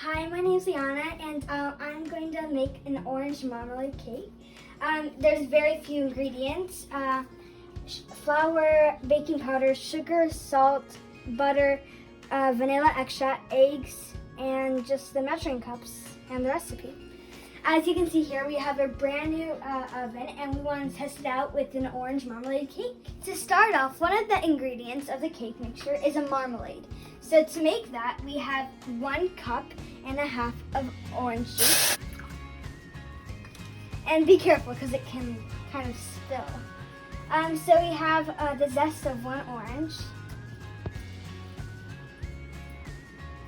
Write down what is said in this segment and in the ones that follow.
Hi, my name is Liana, and I'm going to make an orange marmalade cake. There's very few ingredients: flour, baking powder, sugar, salt, butter, vanilla extract, eggs, and just the measuring cups and the recipe. As you can see here, we have a brand new oven, and we want to test it out with an orange marmalade cake. To start off, one of the ingredients of the cake mixture is a marmalade. So to make that, we have 1.5 cups of orange juice. And be careful because it can kind of spill. So we have the zest of 1 orange.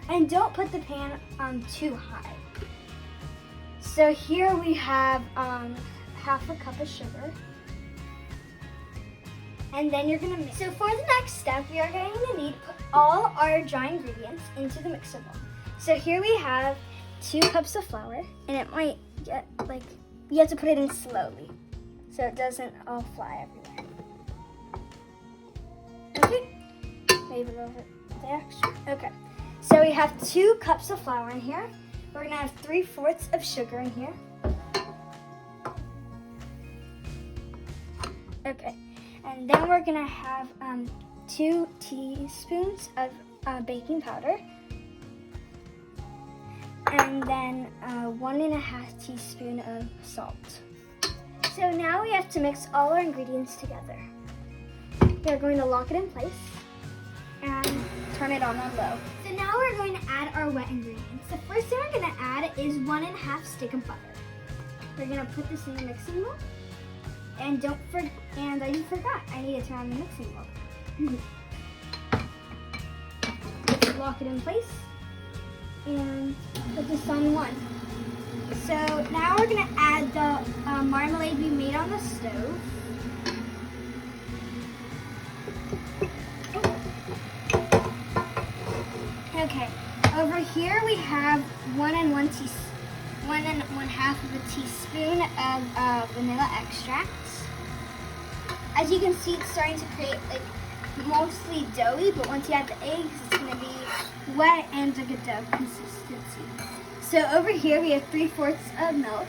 And don't put the pan too high. So here we have 1/2 cup of sugar. And then you're gonna mix. So for the next step, we are going to need to put all our dry ingredients into the mixer bowl. So here we have 2 cups of flour, and it might get you have to put it in slowly so it doesn't all fly everywhere. Okay, maybe a little bit there. Okay, so we have 2 cups of flour in here. We're gonna have 3/4 of sugar in here. Okay, and then we're gonna have 2 teaspoons of baking powder. And then 1.5 teaspoons of salt. So now we have to mix all our ingredients together. We're going to lock it in place and turn it on low. So now we're going to add our wet ingredients. The first thing we're going to add is 1.5 stick of butter. We're going to put this in the mixing bowl. And I forgot, I need to turn on the mixing bowl. Let's lock it in place. And put this on 1. So now we're going to add the marmalade we made on the stove. Okay, over here we have 1 1/2 of a teaspoon of vanilla extract. As you can see, it's starting to create mostly doughy, but once you add the eggs, it's going to be wet and a good dough consistency. So over here we have 3/4 of milk.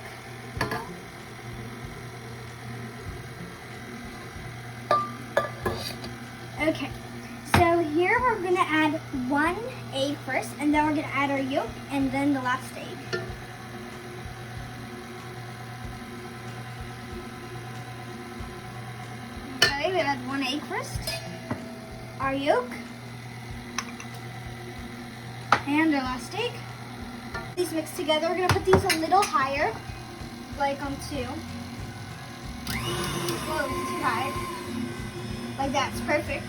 Okay, so here we're going to add 1 egg first, and then we're going to add our yolk, and then the last egg. Okay, we add 1 egg first, our yolk, and our last egg. These mixed together. We're gonna put these a little higher, like on 2. Whoa, too high. Like that's perfect.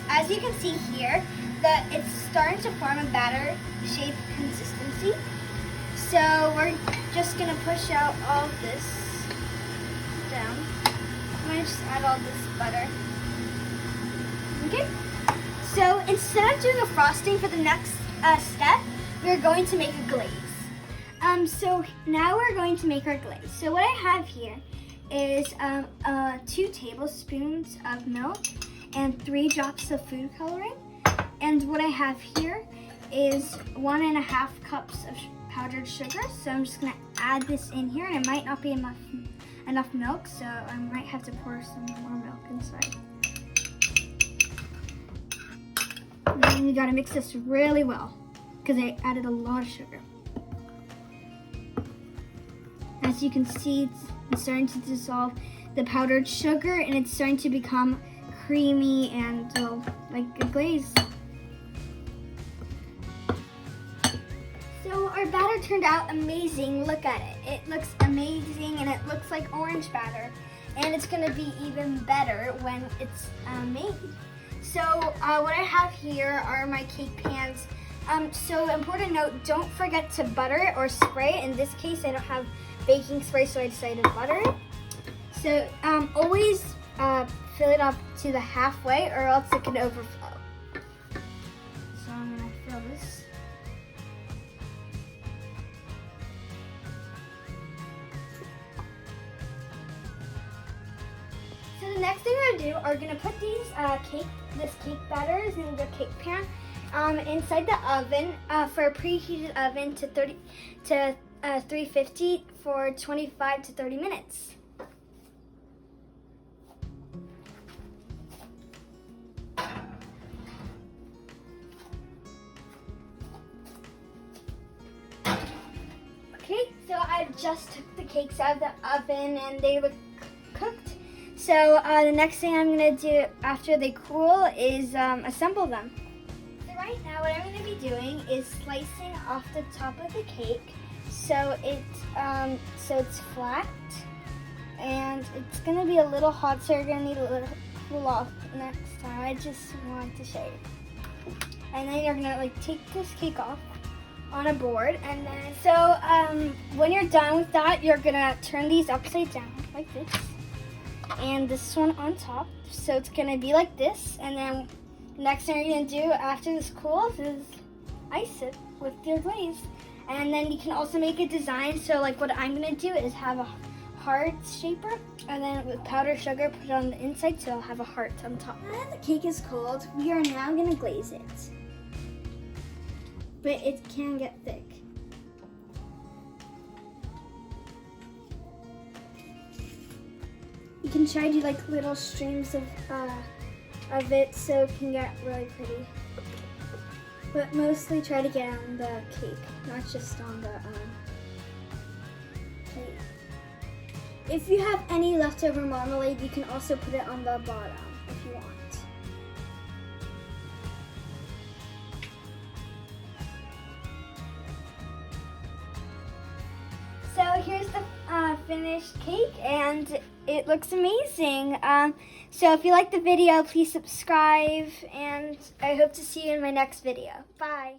As you can see here, that it's starting to form a batter shape consistency. So we're just gonna push out all of this down. I'm gonna just add all this butter. Okay. So instead of doing a frosting for the next step, we're going to make a glaze. So now we're going to make our glaze. So what I have here is 2 tablespoons of milk and 3 drops of food coloring. And what I have here is 1.5 cups of powdered sugar. So I'm just gonna add this in here, and it might not be enough milk, so I might have to pour some more milk inside. And then you gotta mix this really well, because I added a lot of sugar. As you can see, it's starting to dissolve the powdered sugar, and it's starting to become creamy and like a glaze. So our batter turned out amazing. Look at it. It looks amazing, and it looks like orange batter. And it's gonna be even better when it's made. So what I have here are my cake pans. So important note, don't forget to butter it or spray it. In this case, I don't have baking spray, so I decided to butter it. So always fill it up to the halfway, or else it can overflow. So I'm gonna fill this. So the next thing we're gonna do are gonna put these cake batters in the cake pan, inside the oven for a preheated oven to 350 for 25 to 30 minutes. Okay, so I just took the cakes out of the oven and they look cooked. So the next thing I'm gonna do after they cool is assemble them. So right now what I'm gonna be doing is slicing off the top of the cake so it's flat, and it's gonna be a little hot, so you're gonna need a little cool off next time. I just want to show you. And then you're gonna like take this cake off on a board, and then when you're done with that, you're gonna turn these upside down like this, and this one on top. So it's gonna be like this, and then next thing you're gonna do after this cools is ice it with your glaze. And then you can also make a design. So like what I'm gonna do is have a heart shaper, and then with powdered sugar put it on the inside, so I'll have a heart on top. Now that the cake is cold, we are now gonna glaze it. But it can get thick. You can try to do like little streams of it so it can get really pretty. But mostly try to get on the cake, not just on the plate. If you have any leftover marmalade, you can also put it on the bottom if you want. So here's the finished cake, and it looks amazing. So if you like the video, please subscribe, and I hope to see you in my next video. Bye.